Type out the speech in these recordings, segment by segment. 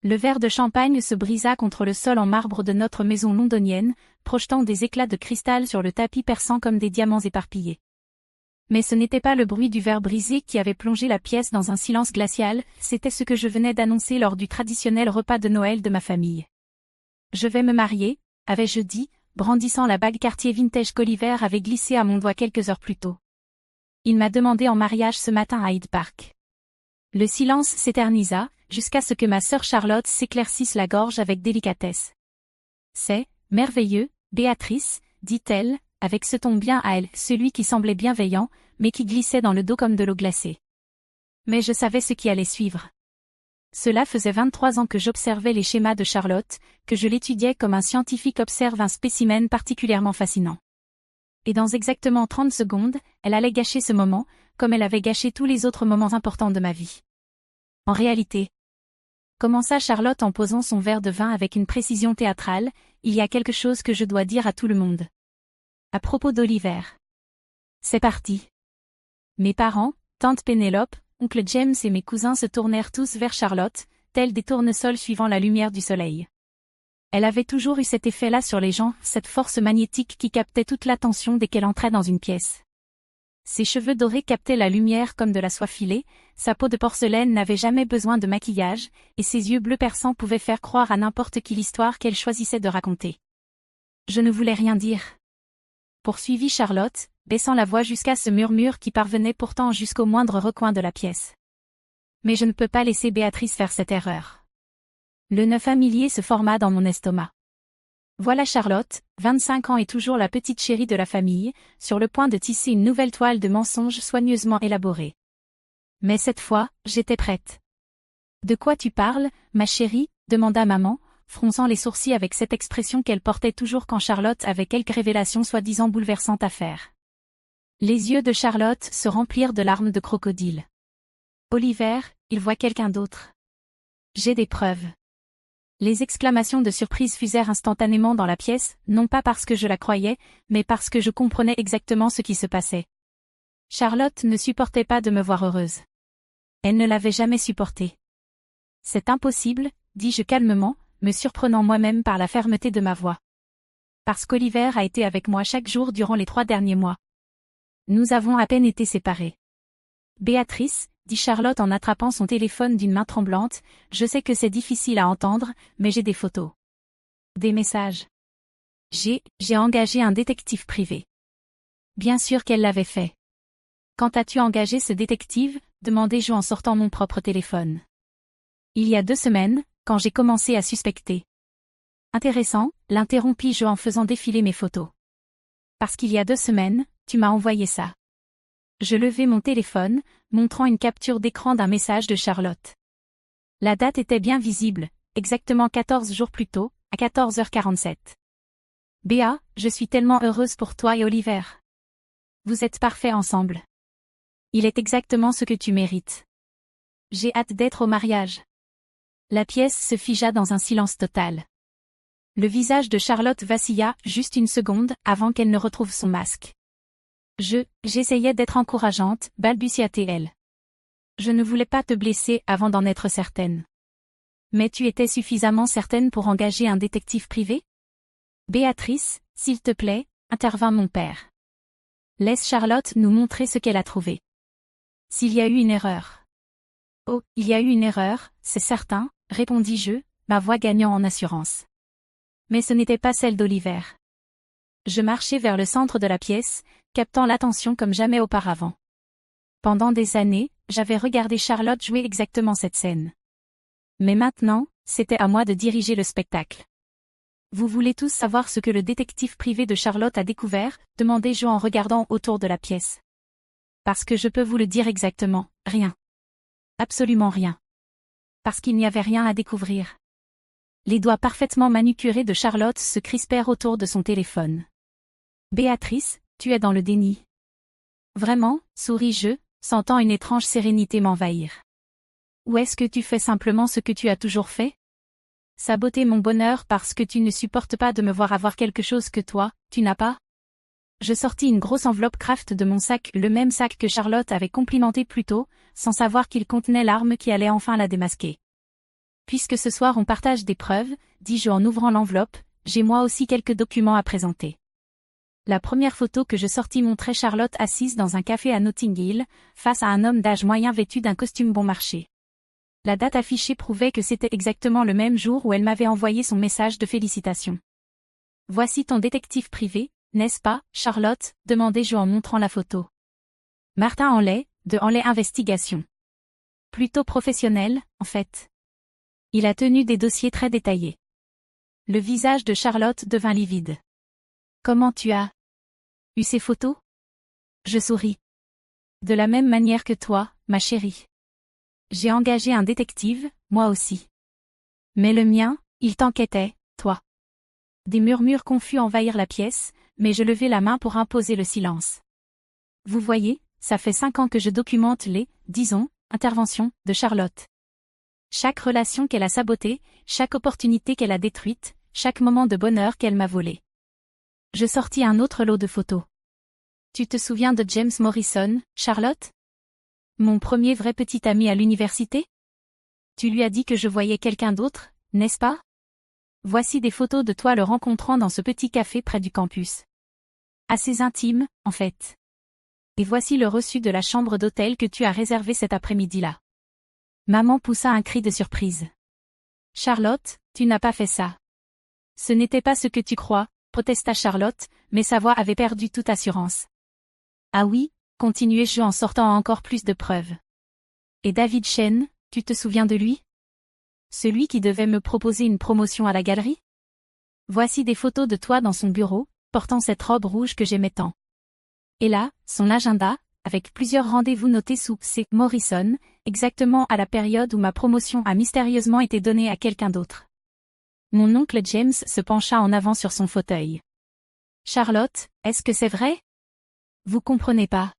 Le verre de champagne se brisa contre le sol en marbre de notre maison londonienne, projetant des éclats de cristal sur le tapis perçant comme des diamants éparpillés. Mais ce n'était pas le bruit du verre brisé qui avait plongé la pièce dans un silence glacial, c'était ce que je venais d'annoncer lors du traditionnel repas de Noël de ma famille. Je vais me marier, avais-je dit, brandissant la bague Cartier vintage qu'Oliver avait glissée à mon doigt quelques heures plus tôt. Il m'a demandé en mariage ce matin à Hyde Park. Le silence s'éternisa, jusqu'à ce que ma sœur Charlotte s'éclaircisse la gorge avec délicatesse. C'est merveilleux, Béatrice, dit-elle, avec ce ton bien à elle, celui qui semblait bienveillant, mais qui glissait dans le dos comme de l'eau glacée. Mais je savais ce qui allait suivre. Cela faisait 23 ans que j'observais les schémas de Charlotte, que je l'étudiais comme un scientifique observe un spécimen particulièrement fascinant. Et dans exactement 30 secondes, elle allait gâcher ce moment, comme elle avait gâché tous les autres moments importants de ma vie. En réalité, commença Charlotte en posant son verre de vin avec une précision théâtrale, il y a quelque chose que je dois dire à tout le monde. À propos d'Oliver. C'est parti. Mes parents, tante Pénélope, oncle James et mes cousins se tournèrent tous vers Charlotte, tels des tournesols suivant la lumière du soleil. Elle avait toujours eu cet effet-là sur les gens, cette force magnétique qui captait toute l'attention dès qu'elle entrait dans une pièce. Ses cheveux dorés captaient la lumière comme de la soie filée, sa peau de porcelaine n'avait jamais besoin de maquillage, et ses yeux bleus perçants pouvaient faire croire à n'importe qui l'histoire qu'elle choisissait de raconter. Je ne voulais rien dire. Poursuivit Charlotte, baissant la voix jusqu'à ce murmure qui parvenait pourtant jusqu'au moindre recoin de la pièce. Mais je ne peux pas laisser Béatrice faire cette erreur. Le nœud familier se forma dans mon estomac. Voilà Charlotte, 25 ans et toujours la petite chérie de la famille, sur le point de tisser une nouvelle toile de mensonges soigneusement élaborée. Mais cette fois, j'étais prête. De quoi tu parles, ma chérie, demanda maman, fronçant les sourcils avec cette expression qu'elle portait toujours quand Charlotte avait quelque révélation soi-disant bouleversante à faire. Les yeux de Charlotte se remplirent de larmes de crocodile. Oliver, il voit quelqu'un d'autre. J'ai des preuves. Les exclamations de surprise fusèrent instantanément dans la pièce, non pas parce que je la croyais, mais parce que je comprenais exactement ce qui se passait. Charlotte ne supportait pas de me voir heureuse. Elle ne l'avait jamais supporté. C'est impossible, dis-je calmement, me surprenant moi-même par la fermeté de ma voix. Parce qu'Oliver a été avec moi chaque jour durant les 3 derniers mois. Nous avons à peine été séparés. Béatrice, dit Charlotte en attrapant son téléphone d'une main tremblante, je sais que c'est difficile à entendre, mais j'ai des photos. Des messages. J'ai engagé un détective privé. Bien sûr qu'elle l'avait fait. Quand as-tu engagé ce détective, demandai-je en sortant mon propre téléphone. Il y a 2 semaines, quand j'ai commencé à suspecter. Intéressant, l'interrompis-je en faisant défiler mes photos. Parce qu'il y a 2 semaines, tu m'as envoyé ça. Je levai mon téléphone, montrant une capture d'écran d'un message de Charlotte. La date était bien visible, exactement 14 jours plus tôt, à 14h47. Béa, je suis tellement heureuse pour toi et Oliver. Vous êtes parfaits ensemble. Il est exactement ce que tu mérites. J'ai hâte d'être au mariage. La pièce se figea dans un silence total. Le visage de Charlotte vacilla juste une seconde avant qu'elle ne retrouve son masque. J'essayais d'être encourageante, balbutia-t-elle. Je ne voulais pas te blesser avant d'en être certaine. Mais tu étais suffisamment certaine pour engager un détective privé? Béatrice, s'il te plaît, intervint mon père. Laisse Charlotte nous montrer ce qu'elle a trouvé. S'il y a eu une erreur. Oh, il y a eu une erreur, c'est certain, répondis-je, ma voix gagnant en assurance. Mais ce n'était pas celle d'Oliver. Je marchai vers le centre de la pièce, captant l'attention comme jamais auparavant. Pendant des années, j'avais regardé Charlotte jouer exactement cette scène. Mais maintenant, c'était à moi de diriger le spectacle. Vous voulez tous savoir ce que le détective privé de Charlotte a découvert, demandai-je en regardant autour de la pièce. Parce que je peux vous le dire exactement, rien. Absolument rien. Parce qu'il n'y avait rien à découvrir. Les doigts parfaitement manucurés de Charlotte se crispèrent autour de son téléphone. Béatrice, tu es dans le déni. Vraiment, souris-je, sentant une étrange sérénité m'envahir. Ou est-ce que tu fais simplement ce que tu as toujours fait? Saboter mon bonheur parce que tu ne supportes pas de me voir avoir quelque chose que toi, tu n'as pas? Je sortis une grosse enveloppe Kraft de mon sac, le même sac que Charlotte avait complimenté plus tôt, sans savoir qu'il contenait l'arme qui allait enfin la démasquer. Puisque ce soir on partage des preuves, dis-je en ouvrant l'enveloppe, j'ai moi aussi quelques documents à présenter. La première photo que je sortis montrait Charlotte assise dans un café à Notting Hill, face à un homme d'âge moyen vêtu d'un costume bon marché. La date affichée prouvait que c'était exactement le même jour où elle m'avait envoyé son message de félicitations. « Voici ton détective privé, n'est-ce pas, Charlotte ?» demandai-je en montrant la photo. Martin Hanley, de Hanley Investigation. Plutôt professionnel, en fait. Il a tenu des dossiers très détaillés. Le visage de Charlotte devint livide. « Comment tu as eu ces photos ?» Je souris. « De la même manière que toi, ma chérie. J'ai engagé un détective, moi aussi. Mais le mien, il t'enquêtait, toi. » Des murmures confus envahirent la pièce, mais je levai la main pour imposer le silence. Vous voyez, ça fait 5 ans que je documente les, disons, interventions de Charlotte. Chaque relation qu'elle a sabotée, chaque opportunité qu'elle a détruite, chaque moment de bonheur qu'elle m'a volé. Je sortis un autre lot de photos. Tu te souviens de James Morrison, Charlotte? Mon premier vrai petit ami à l'université? Tu lui as dit que je voyais quelqu'un d'autre, n'est-ce pas? Voici des photos de toi le rencontrant dans ce petit café près du campus. Assez intime, en fait. Et voici le reçu de la chambre d'hôtel que tu as réservé cet après-midi-là. Maman poussa un cri de surprise. Charlotte, tu n'as pas fait ça. Ce n'était pas ce que tu crois, protesta Charlotte, mais sa voix avait perdu toute assurance. Ah oui, continuai-je en sortant encore plus de preuves. Et David Chen, tu te souviens de lui? Celui qui devait me proposer une promotion à la galerie? Voici des photos de toi dans son bureau, portant cette robe rouge que j'aimais tant. Et là, son agenda, avec plusieurs rendez-vous notés sous C. Morrison, exactement à la période où ma promotion a mystérieusement été donnée à quelqu'un d'autre. Mon oncle James se pencha en avant sur son fauteuil. Charlotte, est-ce que c'est vrai? Vous comprenez pas.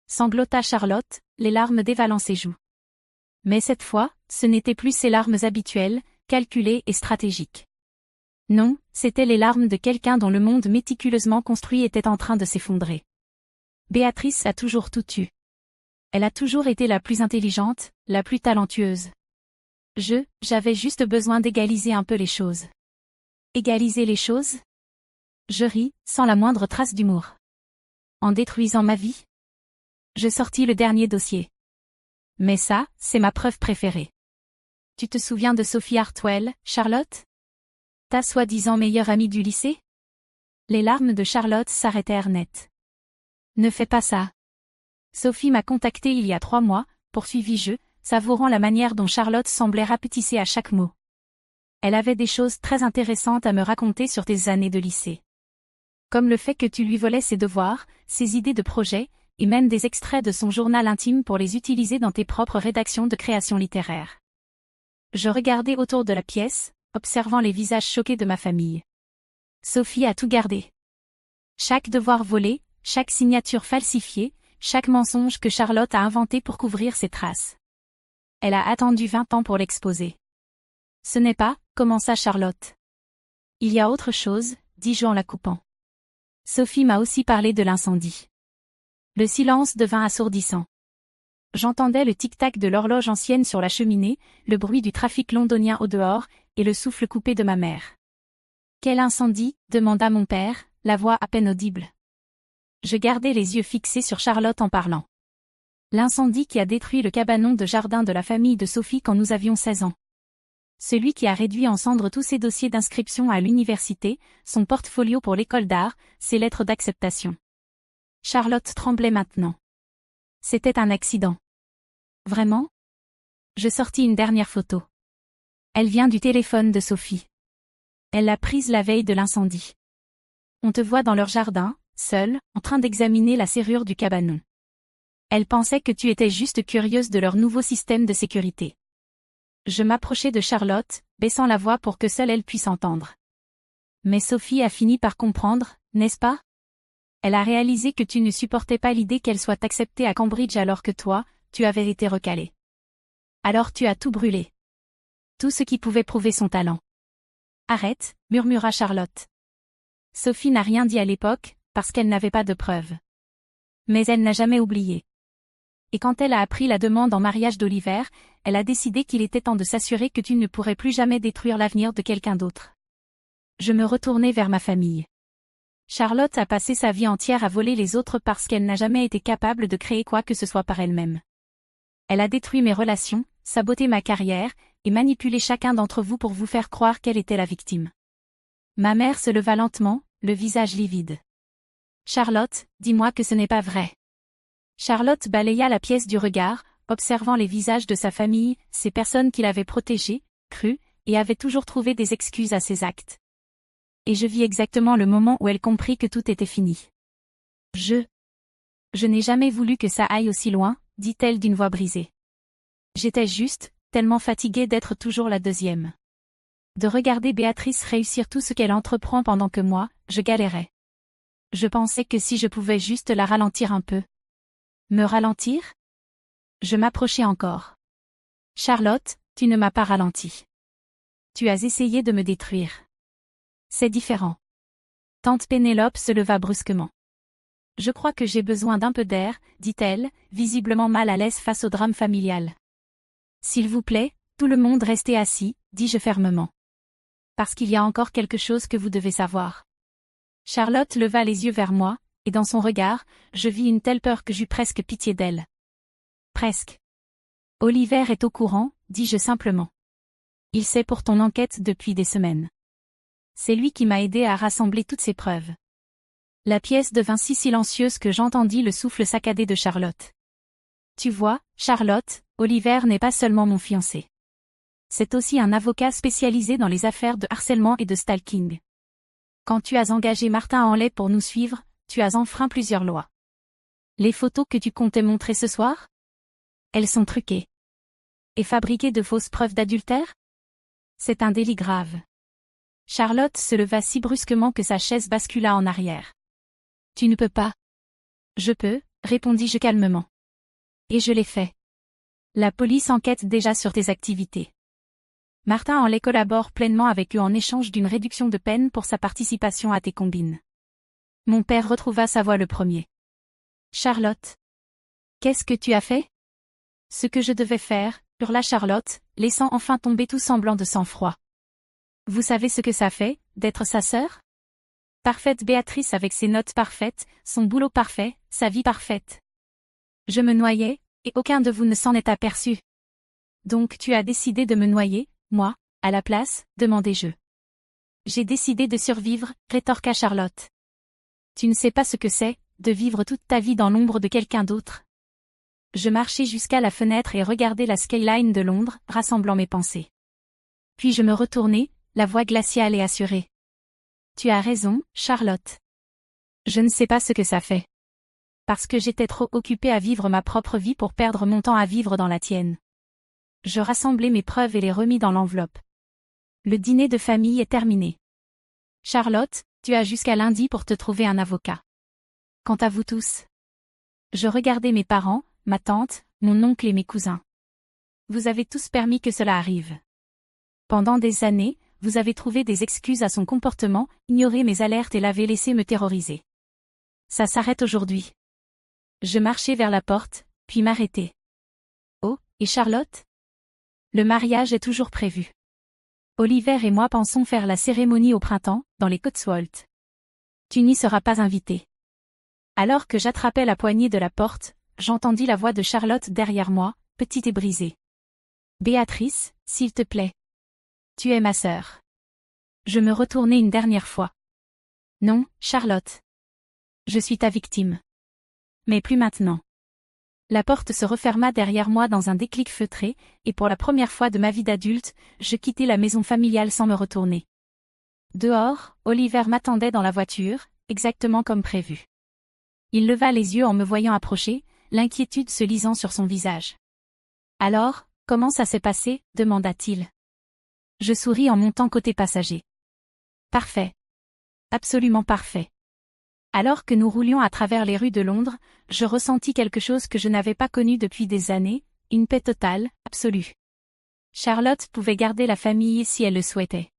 Sanglota Charlotte, les larmes dévalant ses joues. Mais cette fois, ce n'étaient plus ses larmes habituelles, calculées et stratégiques. Non, c'étaient les larmes de quelqu'un dont le monde méticuleusement construit était en train de s'effondrer. Béatrice a toujours tout eu. Elle a toujours été la plus intelligente, la plus talentueuse. J'avais juste besoin d'égaliser un peu les choses. Égaliser les choses? Je ris, sans la moindre trace d'humour. En détruisant ma vie? Je sortis le dernier dossier. Mais ça, c'est ma preuve préférée. Tu te souviens de Sophie Hartwell, Charlotte? Ta soi-disant meilleure amie du lycée? Les larmes de Charlotte s'arrêtèrent net. Ne fais pas ça. Sophie m'a contacté il y a 3 mois, poursuivis-je, savourant la manière dont Charlotte semblait rapetisser à chaque mot. Elle avait des choses très intéressantes à me raconter sur tes années de lycée. Comme le fait que tu lui volais ses devoirs, ses idées de projet, et même des extraits de son journal intime pour les utiliser dans tes propres rédactions de création littéraire. Je regardais autour de la pièce, observant les visages choqués de ma famille. Sophie a tout gardé. Chaque devoir volé, chaque signature falsifiée, chaque mensonge que Charlotte a inventé pour couvrir ses traces. Elle a attendu 20 ans pour l'exposer. Ce n'est pas, commença Charlotte. Il y a autre chose, dis-je en la coupant. Sophie m'a aussi parlé de l'incendie. Le silence devint assourdissant. J'entendais le tic-tac de l'horloge ancienne sur la cheminée, le bruit du trafic londonien au dehors, et le souffle coupé de ma mère. Quel incendie? Demanda mon père, la voix à peine audible. Je gardai les yeux fixés sur Charlotte en parlant. L'incendie qui a détruit le cabanon de jardin de la famille de Sophie quand nous avions 16 ans. Celui qui a réduit en cendres tous ses dossiers d'inscription à l'université, son portfolio pour l'école d'art, ses lettres d'acceptation. Charlotte tremblait maintenant. C'était un accident. Vraiment? Je sortis une dernière photo. Elle vient du téléphone de Sophie. Elle l'a prise la veille de l'incendie. On te voit dans leur jardin, seule, en train d'examiner la serrure du cabanon. Elle pensait que tu étais juste curieuse de leur nouveau système de sécurité. Je m'approchai de Charlotte, baissant la voix pour que seule elle puisse entendre. Mais Sophie a fini par comprendre, n'est-ce pas? Elle a réalisé que tu ne supportais pas l'idée qu'elle soit acceptée à Cambridge alors que toi, tu avais été recalé. Alors tu as tout brûlé. Tout ce qui pouvait prouver son talent. Arrête, murmura Charlotte. Sophie n'a rien dit à l'époque, parce qu'elle n'avait pas de preuves. Mais elle n'a jamais oublié. Et quand elle a appris la demande en mariage d'Oliver, elle a décidé qu'il était temps de s'assurer que tu ne pourrais plus jamais détruire l'avenir de quelqu'un d'autre. Je me retournai vers ma famille. Charlotte a passé sa vie entière à voler les autres parce qu'elle n'a jamais été capable de créer quoi que ce soit par elle-même. Elle a détruit mes relations, saboté ma carrière, et manipulé chacun d'entre vous pour vous faire croire qu'elle était la victime. Ma mère se leva lentement, le visage livide. Charlotte, dis-moi que ce n'est pas vrai. Charlotte balaya la pièce du regard, observant les visages de sa famille, ces personnes qu'il avait protégées, crues, et avait toujours trouvé des excuses à ses actes. Et je vis exactement le moment où elle comprit que tout était fini. Je n'ai jamais voulu que ça aille aussi loin, dit-elle d'une voix brisée. J'étais juste, tellement fatiguée d'être toujours la deuxième. De regarder Béatrice réussir tout ce qu'elle entreprend pendant que moi, je galérais. Je pensais que si je pouvais juste la ralentir un peu. Me ralentir? Je m'approchai encore. Charlotte, tu ne m'as pas ralenti. Tu as essayé de me détruire. C'est différent. Tante Pénélope se leva brusquement. Je crois que j'ai besoin d'un peu d'air, dit-elle, visiblement mal à l'aise face au drame familial. S'il vous plaît, tout le monde restez assis, dis-je fermement. Parce qu'il y a encore quelque chose que vous devez savoir. Charlotte leva les yeux vers moi, et dans son regard, je vis une telle peur que j'eus presque pitié d'elle. Presque. Oliver est au courant, dis-je simplement. Il sait pour ton enquête depuis des semaines. C'est lui qui m'a aidé à rassembler toutes ces preuves. La pièce devint si silencieuse que j'entendis le souffle saccadé de Charlotte. Tu vois, Charlotte, Oliver n'est pas seulement mon fiancé. C'est aussi un avocat spécialisé dans les affaires de harcèlement et de stalking. Quand tu as engagé Martin Hanley pour nous suivre, tu as enfreint plusieurs lois. Les photos que tu comptais montrer ce soir? Elles sont truquées. Et fabriquées de fausses preuves d'adultère? C'est un délit grave. Charlotte se leva si brusquement que sa chaise bascula en arrière. Tu ne peux pas. Je peux, répondis-je calmement. Et je l'ai fait. La police enquête déjà sur tes activités. Martin Hanley collabore pleinement avec eux en échange d'une réduction de peine pour sa participation à tes combines. Mon père retrouva sa voix le premier. Charlotte. Qu'est-ce que tu as fait? Ce que je devais faire, hurla Charlotte, laissant enfin tomber tout semblant de sang-froid. Vous savez ce que ça fait, d'être sa sœur? Parfaite Béatrice avec ses notes parfaites, son boulot parfait, sa vie parfaite. Je me noyais, et aucun de vous ne s'en est aperçu. Donc tu as décidé de me noyer, moi, à la place, demandai-je. J'ai décidé de survivre, rétorqua Charlotte. Tu ne sais pas ce que c'est, de vivre toute ta vie dans l'ombre de quelqu'un d'autre. Je marchai jusqu'à la fenêtre et regardai la skyline de Londres, rassemblant mes pensées. Puis je me retournai, la voix glaciale et assurée. Tu as raison, Charlotte. Je ne sais pas ce que ça fait. Parce que j'étais trop occupée à vivre ma propre vie pour perdre mon temps à vivre dans la tienne. Je rassemblai mes preuves et les remis dans l'enveloppe. Le dîner de famille est terminé. Charlotte, tu as jusqu'à lundi pour te trouver un avocat. Quant à vous tous. Je regardai mes parents, ma tante, mon oncle et mes cousins. Vous avez tous permis que cela arrive. Pendant des années, vous avez trouvé des excuses à son comportement, ignoré mes alertes et l'avez laissé me terroriser. Ça s'arrête aujourd'hui. Je marchai vers la porte, puis m'arrêtai. Oh, et Charlotte? Le mariage est toujours prévu. Oliver et moi pensons faire la cérémonie au printemps, dans les Cotswolds. Tu n'y seras pas invité. Alors que j'attrapais la poignée de la porte, j'entendis la voix de Charlotte derrière moi, petite et brisée. Béatrice, s'il te plaît. Tu es ma sœur. Je me retournai une dernière fois. Non, Charlotte. Je suis ta victime. Mais plus maintenant. La porte se referma derrière moi dans un déclic feutré, et pour la première fois de ma vie d'adulte, je quittai la maison familiale sans me retourner. Dehors, Oliver m'attendait dans la voiture, exactement comme prévu. Il leva les yeux en me voyant approcher, l'inquiétude se lisant sur son visage. Alors, comment ça s'est passé, demanda-t-il. Je souris en montant côté passager. Parfait. Absolument parfait. Alors que nous roulions à travers les rues de Londres, je ressentis quelque chose que je n'avais pas connu depuis des années, une paix totale, absolue. Charlotte pouvait garder la famille si elle le souhaitait.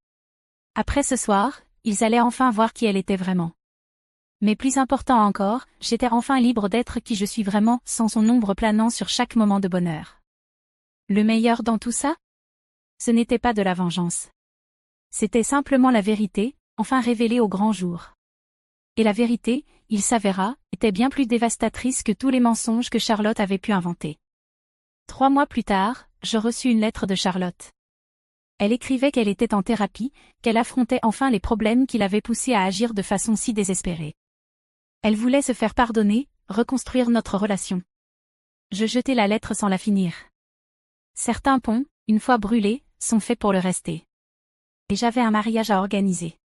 Après ce soir, ils allaient enfin voir qui elle était vraiment. Mais plus important encore, j'étais enfin libre d'être qui je suis vraiment, sans son ombre planant sur chaque moment de bonheur. Le meilleur dans tout ça? Ce n'était pas de la vengeance. C'était simplement la vérité, enfin révélée au grand jour. Et la vérité, il s'avéra, était bien plus dévastatrice que tous les mensonges que Charlotte avait pu inventer. 3 mois plus tard, je reçus une lettre de Charlotte. Elle écrivait qu'elle était en thérapie, qu'elle affrontait enfin les problèmes qui l'avaient poussée à agir de façon si désespérée. Elle voulait se faire pardonner, reconstruire notre relation. Je jetai la lettre sans la finir. Certains ponts, une fois brûlés, sont faits pour le rester. Et j'avais un mariage à organiser.